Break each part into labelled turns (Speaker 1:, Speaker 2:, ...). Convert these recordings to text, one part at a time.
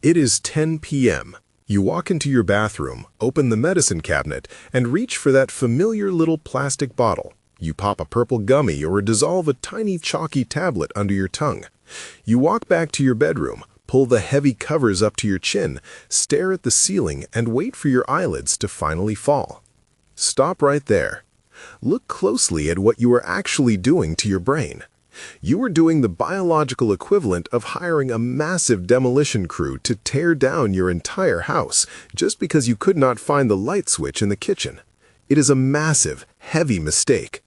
Speaker 1: It is 10 p.m. You walk into your bathroom, open the medicine cabinet, and reach for that familiar little plastic bottle. You pop a purple gummy or dissolve a tiny chalky tablet under your tongue. You walk back to your bedroom, pull the heavy covers up to your chin, stare at the ceiling, and wait for your eyelids to finally fall. Stop right there. Look closely at what you are actually doing to your brain. You are doing the biological equivalent of hiring a massive demolition crew to tear down your entire house just because you could not find the light switch in the kitchen. It is a massive, heavy mistake.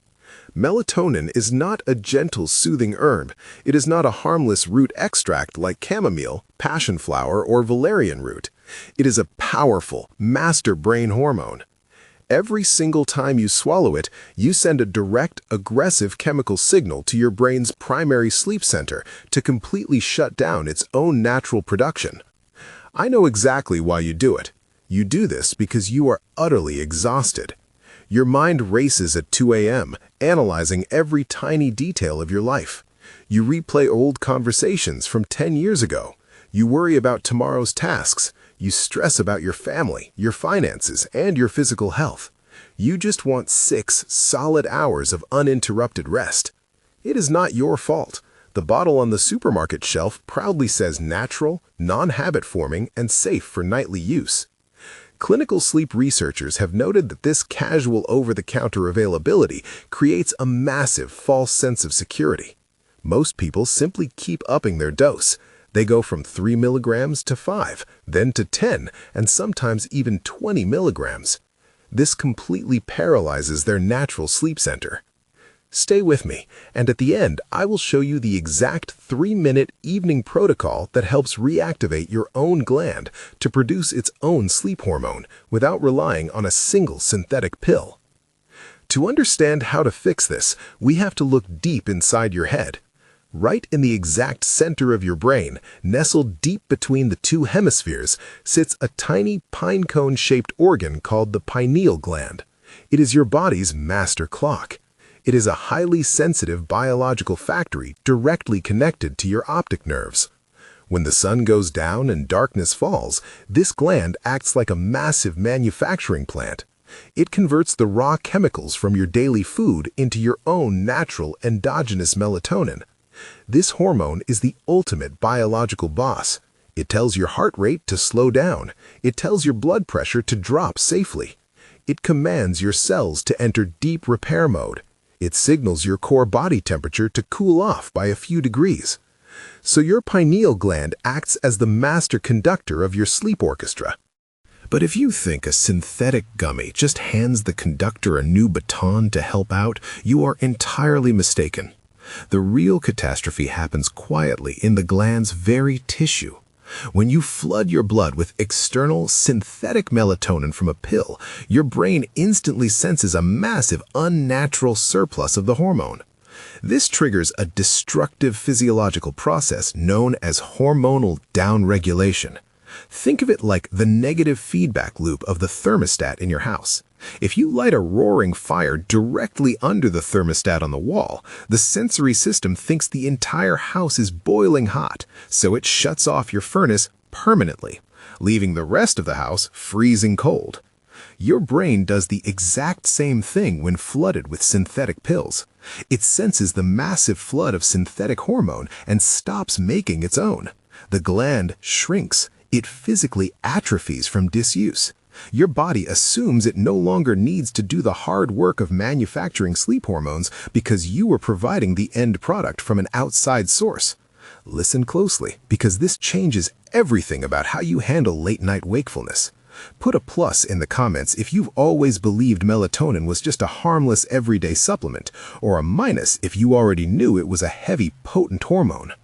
Speaker 1: Melatonin is not a gentle, soothing herb. It is not a harmless root extract like chamomile, passion flower, or valerian root. It is a powerful, master brain hormone. Every single time you swallow it, you send a direct, aggressive chemical signal to your brain's primary sleep center to completely shut down its own natural production. I know exactly why you do it. You do this because you are utterly exhausted. Your mind races at 2 a.m., analyzing every tiny detail of your life. You replay old conversations from 10 years ago. You worry about tomorrow's tasks. You stress about your family, your finances, and your physical health. You just want 6 solid hours of uninterrupted rest. It is not your fault. The bottle on the supermarket shelf proudly says natural, non-habit-forming, and safe for nightly use. Clinical sleep researchers have noted that this casual over-the-counter availability creates a massive false sense of security. Most people simply keep upping their dose. They go from 3 milligrams to 5, then to 10, and sometimes even 20 milligrams. This completely paralyzes their natural sleep center. Stay with me, and at the end, I will show you the exact 3-minute evening protocol that helps reactivate your own gland to produce its own sleep hormone without relying on a single synthetic pill. To understand how to fix this, we have to look deep inside your head. Right in the exact center of your brain, nestled deep between the 2 hemispheres, sits a tiny pine cone-shaped organ called the pineal gland. It is your body's master clock. It is a highly sensitive biological factory directly connected to your optic nerves. When the sun goes down and darkness falls, this gland acts like a massive manufacturing plant. It converts the raw chemicals from your daily food into your own natural endogenous melatonin. This hormone is the ultimate biological boss. It tells your heart rate to slow down. It tells your blood pressure to drop safely. It commands your cells to enter deep repair mode. It signals your core body temperature to cool off by a few degrees. So your pineal gland acts as the master conductor of your sleep orchestra. But if you think a synthetic gummy just hands the conductor a new baton to help out, you are entirely mistaken. The real catastrophe happens quietly in the gland's very tissue. When you flood your blood with external synthetic melatonin from a pill, your brain instantly senses a massive unnatural surplus of the hormone. This triggers a destructive physiological process known as hormonal downregulation. Think of it like the negative feedback loop of the thermostat in your house. If you light a roaring fire directly under the thermostat on the wall, the sensory system thinks the entire house is boiling hot, so it shuts off your furnace permanently, leaving the rest of the house freezing cold. Your brain does the exact same thing when flooded with synthetic pills. It senses the massive flood of synthetic hormone and stops making its own. The gland shrinks. It physically atrophies from disuse. Your body assumes it no longer needs to do the hard work of manufacturing sleep hormones because you are providing the end product from an outside source. Listen closely, because this changes everything about how you handle late-night wakefulness. Put a plus in the comments if you've always believed melatonin was just a harmless everyday supplement, or a minus if you already knew it was a heavy, potent hormone.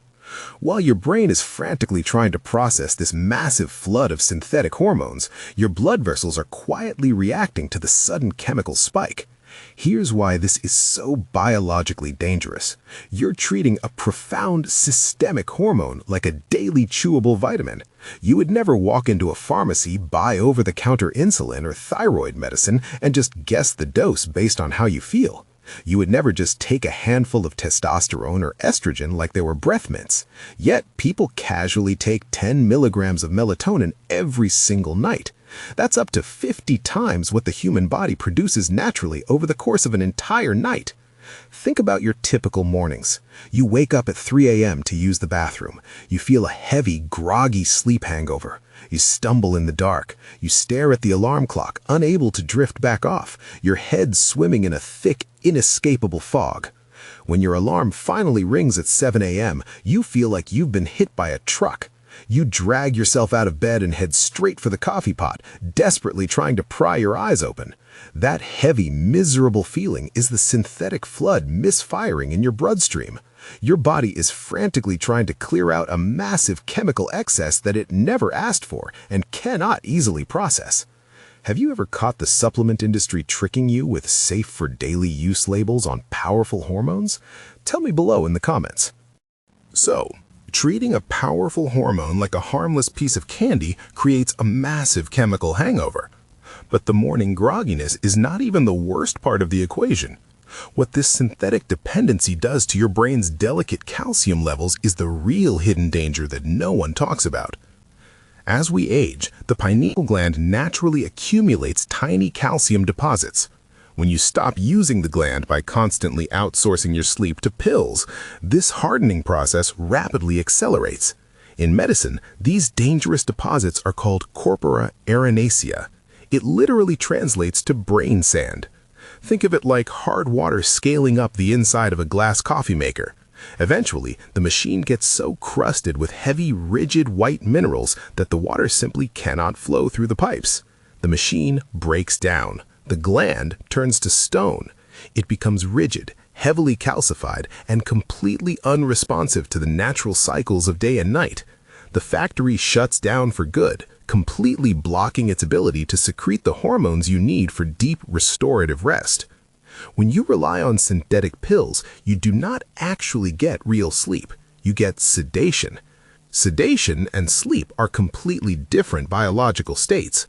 Speaker 1: While your brain is frantically trying to process this massive flood of synthetic hormones, your blood vessels are quietly reacting to the sudden chemical spike. Here's why this is so biologically dangerous. You're treating a profound systemic hormone like a daily chewable vitamin. You would never walk into a pharmacy, buy over-the-counter insulin or thyroid medicine, and just guess the dose based on how you feel. You would never just take a handful of testosterone or estrogen like they were breath mints. Yet, people casually take 10 milligrams of melatonin every single night. That's up to 50 times what the human body produces naturally over the course of an entire night. Think about your typical mornings. You wake up at 3 a.m. to use the bathroom. You feel a heavy, groggy sleep hangover. You stumble in the dark. You stare at the alarm clock, unable to drift back off, your head swimming in a thick, inescapable fog. When your alarm finally rings at 7 a.m., you feel like you've been hit by a truck. You drag yourself out of bed and head straight for the coffee pot, desperately trying to pry your eyes open. That heavy, miserable feeling is the synthetic flood misfiring in your bloodstream. Your body is frantically trying to clear out a massive chemical excess that it never asked for and cannot easily process. Have you ever caught the supplement industry tricking you with safe for daily use labels on powerful hormones? Tell me below in the comments. So, treating a powerful hormone like a harmless piece of candy creates a massive chemical hangover. But the morning grogginess is not even the worst part of the equation. What this synthetic dependency does to your brain's delicate calcium levels is the real hidden danger that no one talks about. As we age, the pineal gland naturally accumulates tiny calcium deposits. When you stop using the gland by constantly outsourcing your sleep to pills, this hardening process rapidly accelerates. In medicine, these dangerous deposits are called corpora arenacea. It literally translates to brain sand. Think of it like hard water scaling up the inside of a glass coffee maker. Eventually, the machine gets so crusted with heavy, rigid white minerals that the water simply cannot flow through the pipes. The machine breaks down. The gland turns to stone. It becomes rigid, heavily calcified, and completely unresponsive to the natural cycles of day and night. The factory shuts down for good, completely blocking its ability to secrete the hormones you need for deep restorative rest. When you rely on synthetic pills, you do not actually get real sleep. You get sedation. Sedation and sleep are completely different biological states.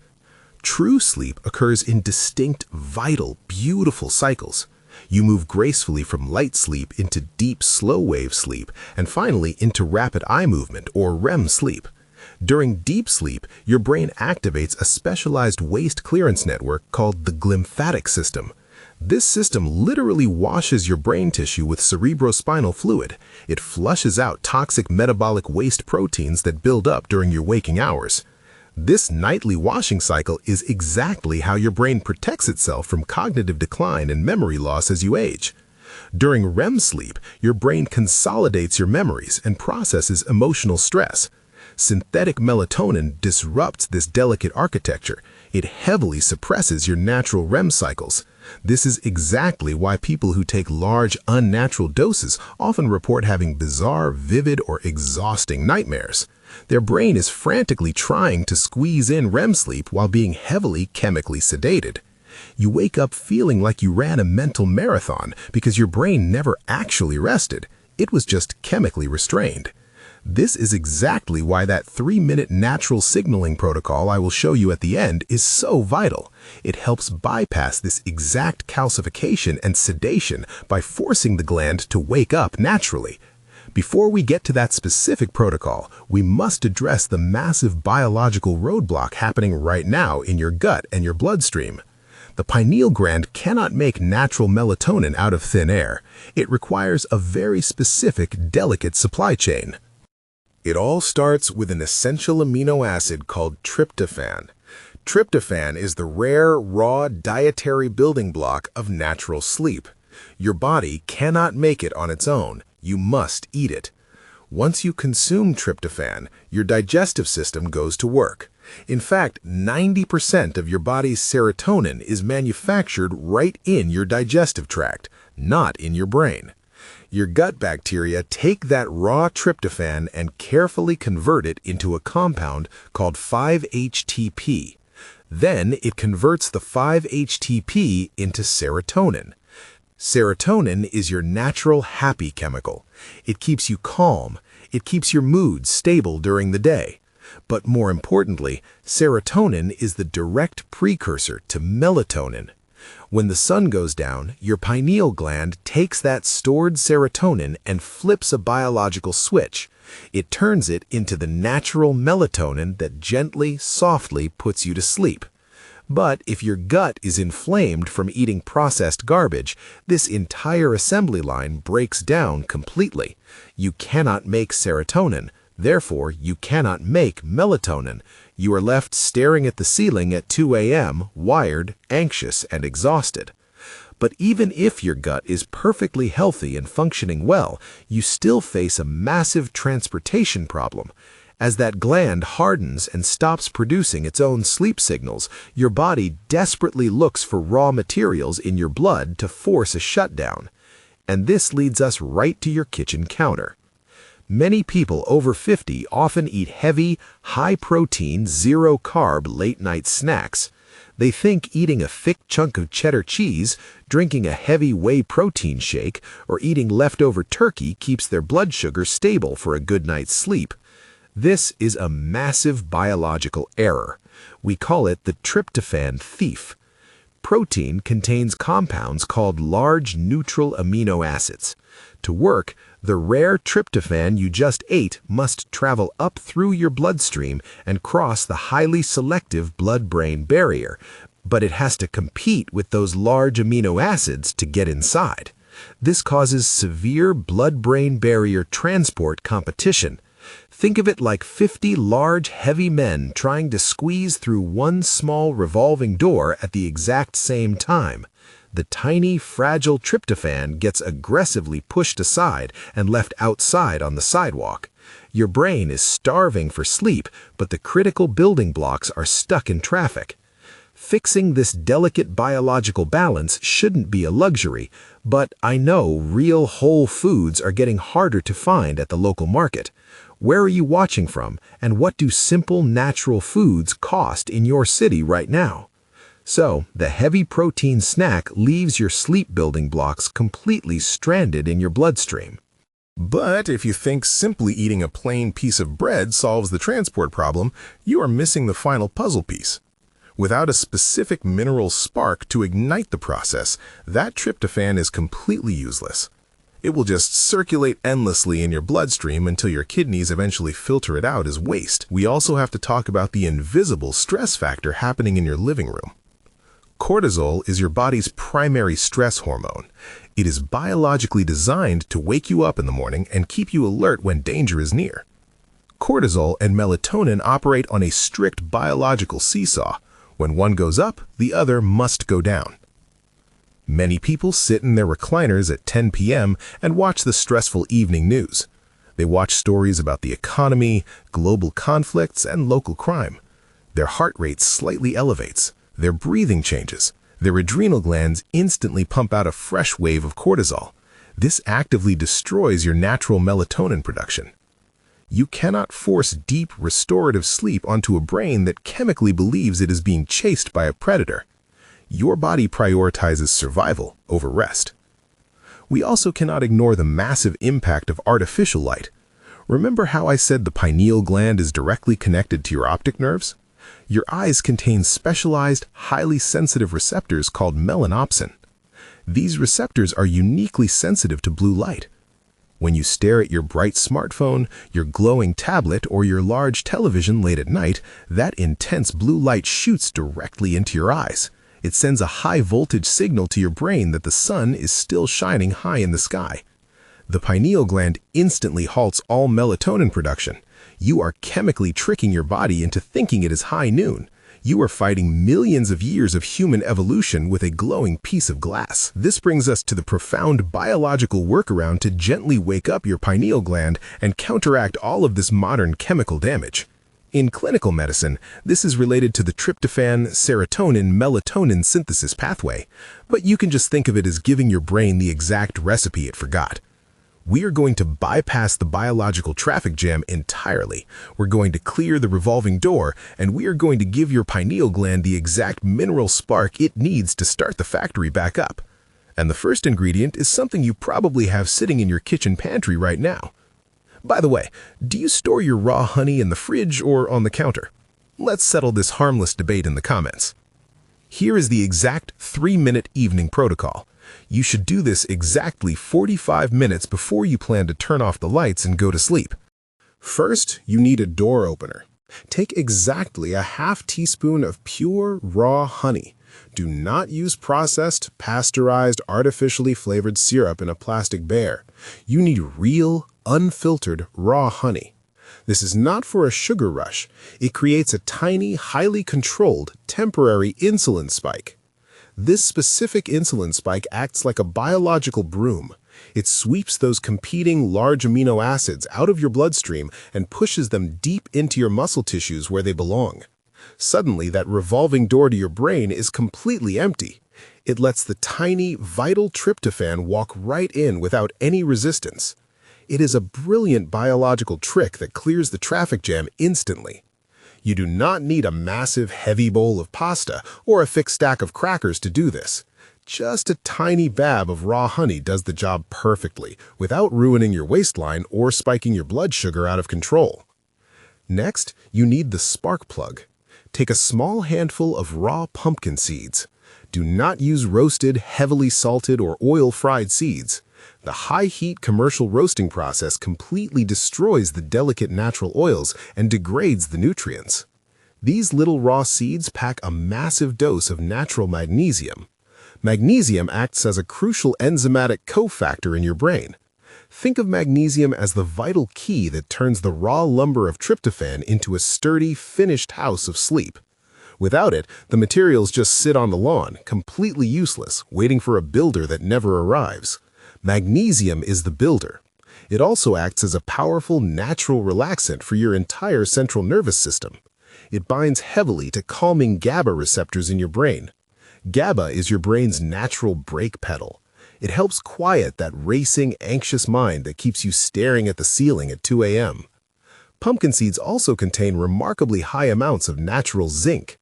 Speaker 1: True sleep occurs in distinct, vital, beautiful cycles. You move gracefully from light sleep into deep, slow-wave sleep, and finally into rapid eye movement or REM sleep. During deep sleep, your brain activates a specialized waste clearance network called the glymphatic system. This system literally washes your brain tissue with cerebrospinal fluid. It flushes out toxic metabolic waste proteins that build up during your waking hours. This nightly washing cycle is exactly how your brain protects itself from cognitive decline and memory loss as you age. During REM sleep, your brain consolidates your memories and processes emotional stress. Synthetic melatonin disrupts this delicate architecture. It heavily suppresses your natural REM cycles. This is exactly why people who take large, unnatural doses often report having bizarre, vivid, or exhausting nightmares. Their brain is frantically trying to squeeze in REM sleep while being heavily chemically sedated. You wake up feeling like you ran a mental marathon because your brain never actually rested. It was just chemically restrained. This is exactly why that 3-minute natural signaling protocol I will show you at the end is so vital. It helps bypass this exact calcification and sedation by forcing the gland to wake up naturally. Before we get to that specific protocol, we must address the massive biological roadblock happening right now in your gut and your bloodstream. The pineal gland cannot make natural melatonin out of thin air. It requires a very specific, delicate supply chain. It all starts with an essential amino acid called tryptophan. Tryptophan is the rare, raw dietary building block of natural sleep. Your body cannot make it on its own. You must eat it. Once you consume tryptophan, your digestive system goes to work. In fact, 90% of your body's serotonin is manufactured right in your digestive tract, not in your brain. Your gut bacteria take that raw tryptophan and carefully convert it into a compound called 5-HTP. Then it converts the 5-HTP into serotonin. Serotonin is your natural happy chemical. It keeps you calm. It keeps your mood stable during the day. But more importantly, serotonin is the direct precursor to melatonin. When the sun goes down, your pineal gland takes that stored serotonin and flips a biological switch. It turns it into the natural melatonin that gently, softly puts you to sleep. But if your gut is inflamed from eating processed garbage, this entire assembly line breaks down completely. You cannot make serotonin, therefore you cannot make melatonin. You are left staring at the ceiling at 2 a.m., wired, anxious, and exhausted. But even if your gut is perfectly healthy and functioning well, you still face a massive transportation problem. As that gland hardens and stops producing its own sleep signals, your body desperately looks for raw materials in your blood to force a shutdown. And this leads us right to your kitchen counter. Many people over 50 often eat heavy, high-protein, zero-carb late-night snacks. They think eating a thick chunk of cheddar cheese, drinking a heavy whey protein shake, or eating leftover turkey keeps their blood sugar stable for a good night's sleep. This is a massive biological error. We call it the tryptophan thief. Protein contains compounds called large neutral amino acids. To work, the rare tryptophan you just ate must travel up through your bloodstream and cross the highly selective blood-brain barrier, but it has to compete with those large amino acids to get inside. This causes severe blood-brain barrier transport competition. Think of it like 50 large, heavy men trying to squeeze through one small revolving door at the exact same time. The tiny, fragile tryptophan gets aggressively pushed aside and left outside on the sidewalk. Your brain is starving for sleep, but the critical building blocks are stuck in traffic. Fixing this delicate biological balance shouldn't be a luxury, but I know real whole foods are getting harder to find at the local market. Where are you watching from, and what do simple natural foods cost in your city right now? So, the heavy protein snack leaves your sleep building blocks completely stranded in your bloodstream.
Speaker 2: But if you think simply eating a plain piece of bread solves the transport problem, you are missing the final puzzle piece. Without a specific mineral spark to ignite the process, that tryptophan is completely useless. It will just circulate endlessly in your bloodstream until your kidneys eventually filter it out as waste. We also have to talk about the invisible stress factor happening in your living room. Cortisol is your body's primary stress hormone. It is biologically designed to wake you up in the morning and keep you alert when danger is near. Cortisol and melatonin operate on a strict biological seesaw. When one goes up, the other must go down. Many people sit in their recliners at 10 p.m. and watch the stressful evening news. They watch stories about the economy, global conflicts, and local crime. Their heart rate slightly elevates. Their breathing changes. Their adrenal glands instantly pump out a fresh wave of cortisol. This actively destroys your natural melatonin production. You cannot force deep, restorative sleep onto a brain that chemically believes it is being chased by a predator. Your body prioritizes survival over rest. We also cannot ignore the massive impact of artificial light. Remember how I said the pineal gland is directly connected to your optic nerves? Your eyes contain specialized, highly sensitive receptors called melanopsin. These receptors are uniquely sensitive to blue light. When you stare at your bright smartphone, your glowing tablet, or your large television late at night, that intense blue light shoots directly into your eyes. It sends a high-voltage signal to your brain that the sun is still shining high in the sky. The pineal gland instantly halts all melatonin production. You are chemically tricking your body into thinking it is high noon. You are fighting millions of years of human evolution with a glowing piece of glass. This brings us to the profound biological workaround to gently wake up your pineal gland and counteract all of this modern chemical damage. In clinical medicine, this is related to the tryptophan, serotonin, melatonin synthesis pathway, but you can just think of it as giving your brain the exact recipe it forgot. We are going to bypass the biological traffic jam entirely. We're going to clear the revolving door, and we are going to give your pineal gland the exact mineral spark it needs to start the factory back up. And the first ingredient is something you probably have sitting in your kitchen pantry right now. By the way, do you store your raw honey in the fridge or on the counter? Let's settle this harmless debate in the comments. Here is the exact 3-minute evening protocol. You should do this exactly 45 minutes before you plan to turn off the lights and go to sleep.
Speaker 1: First, you need a door opener. Take exactly a half teaspoon of pure, raw honey. Do not use processed, pasteurized, artificially flavored syrup in a plastic bear. You need real, unfiltered, raw honey. This is not for a sugar rush. It creates a tiny, highly controlled, temporary insulin spike. This specific insulin spike acts like a biological broom. It sweeps those competing large amino acids out of your bloodstream and pushes them deep into your muscle tissues where they belong. Suddenly, that revolving door to your brain is completely empty. It lets the tiny, vital tryptophan walk right in without any resistance. It is a brilliant biological trick that clears the traffic jam instantly. You do not need a massive, heavy bowl of pasta or a thick stack of crackers to do this. Just a tiny dab of raw honey does the job perfectly, without ruining your waistline or spiking your blood sugar out of control. Next, you need the spark plug. Take a small handful of raw pumpkin seeds. Do not use roasted, heavily salted, or oil-fried seeds. The high-heat commercial roasting process completely destroys the delicate natural oils and degrades the nutrients. These little raw seeds pack a massive dose of natural magnesium. Magnesium acts as a crucial enzymatic cofactor in your brain. Think of magnesium as the vital key that turns the raw lumber of tryptophan into a sturdy, finished house of sleep. Without it, the materials just sit on the lawn, completely useless, waiting for a builder that never arrives. Magnesium is the builder. It also acts as a powerful, natural relaxant for your entire central nervous system. It binds heavily to calming GABA receptors in your brain. GABA is your brain's natural brake pedal. It helps quiet that racing, anxious mind that keeps you staring at the ceiling at 2 a.m. Pumpkin seeds also contain remarkably high amounts of natural zinc.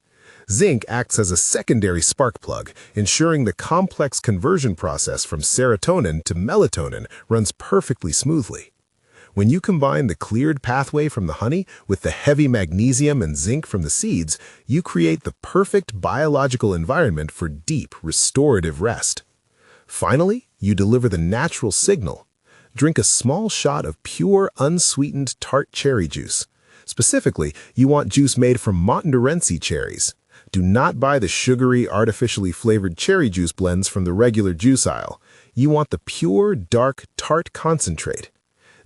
Speaker 1: Zinc acts as a secondary spark plug, ensuring the complex conversion process from serotonin to melatonin runs perfectly smoothly. When you combine the cleared pathway from the honey with the heavy magnesium and zinc from the seeds, you create the perfect biological environment for deep, restorative rest. Finally, you deliver the natural signal. Drink a small shot of pure, unsweetened tart cherry juice. Specifically, you want juice made from Montenegrinse cherries. Do not buy the sugary, artificially flavored cherry juice blends from the regular juice aisle. You want the pure, dark, tart concentrate.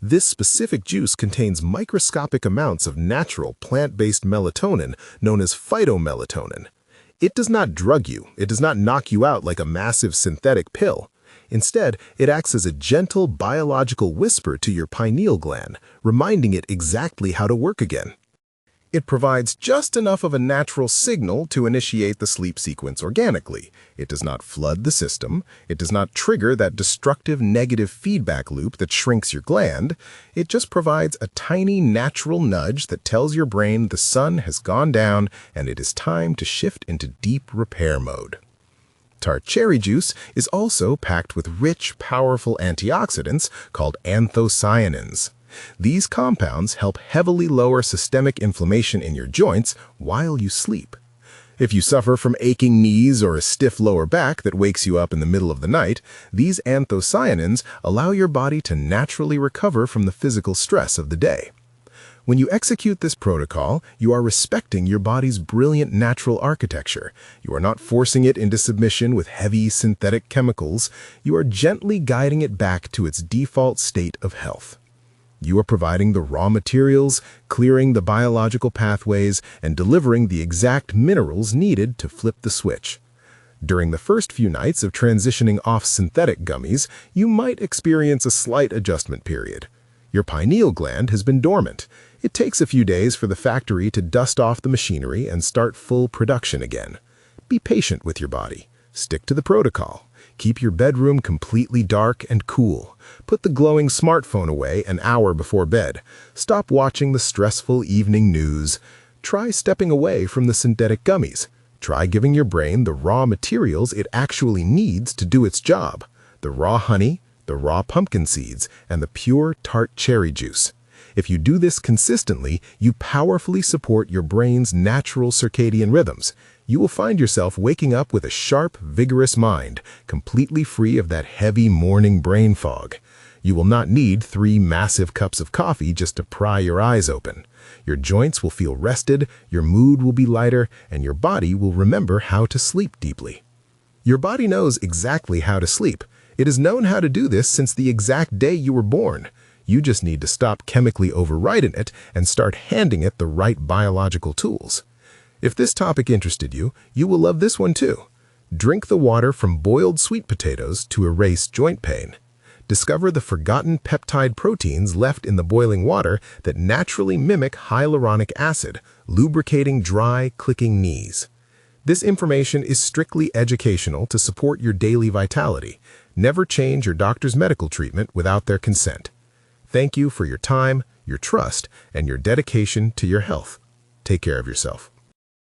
Speaker 1: This specific juice contains microscopic amounts of natural plant-based melatonin known as phytomelatonin. It does not drug you. It does not knock you out like a massive synthetic pill. Instead, it acts as a gentle biological whisper to your pineal gland, reminding it exactly how to work again. It provides just enough of a natural signal to initiate the sleep sequence organically. It does not flood the system. It does not trigger that destructive negative feedback loop that shrinks your gland. It just provides a tiny natural nudge that tells your brain the sun has gone down and it is time to shift into deep repair mode. Tart cherry juice is also packed with rich, powerful antioxidants called anthocyanins. These compounds help heavily lower systemic inflammation in your joints while you sleep. If you suffer from aching knees or a stiff lower back that wakes you up in the middle of the night, these anthocyanins allow your body to naturally recover from the physical stress of the day. When you execute this protocol, you are respecting your body's brilliant natural architecture. You are not forcing it into submission with heavy synthetic chemicals. You are gently guiding it back to its default state of health. You are providing the raw materials, clearing the biological pathways, and delivering the exact minerals needed to flip the switch. During the first few nights of transitioning off synthetic gummies, you might experience a slight adjustment period. Your pineal gland has been dormant. It takes a few days for the factory to dust off the machinery and start full production again. Be patient with your body. Stick to the protocol. Keep your bedroom completely dark and cool. Put the glowing smartphone away an hour before bed. Stop watching the stressful evening news. Try stepping away from the synthetic gummies. Try giving your brain the raw materials it actually needs to do its job. The raw honey, the raw pumpkin seeds, and the pure tart cherry juice.
Speaker 2: If you do this consistently, you powerfully support your brain's natural circadian rhythms. You will find yourself waking up with a sharp, vigorous mind, completely free of that heavy morning brain fog. You will not need 3 massive cups of coffee just to pry your eyes open. Your joints will feel rested, your mood will be lighter, and your body will remember how to sleep deeply. Your body knows exactly how to sleep. It has known how to do this since the exact day you were born. You just need to stop chemically overriding it and start handing it the right biological tools. If this topic interested you, you will love this one too. Drink the water from boiled sweet potatoes to erase joint pain. Discover the forgotten peptide proteins left in the boiling water that naturally mimic hyaluronic acid, lubricating dry, clicking knees. This information is strictly educational to support your daily vitality. Never change your doctor's medical treatment without their consent. Thank you for your time, your trust, and your dedication to your health. Take care of yourself.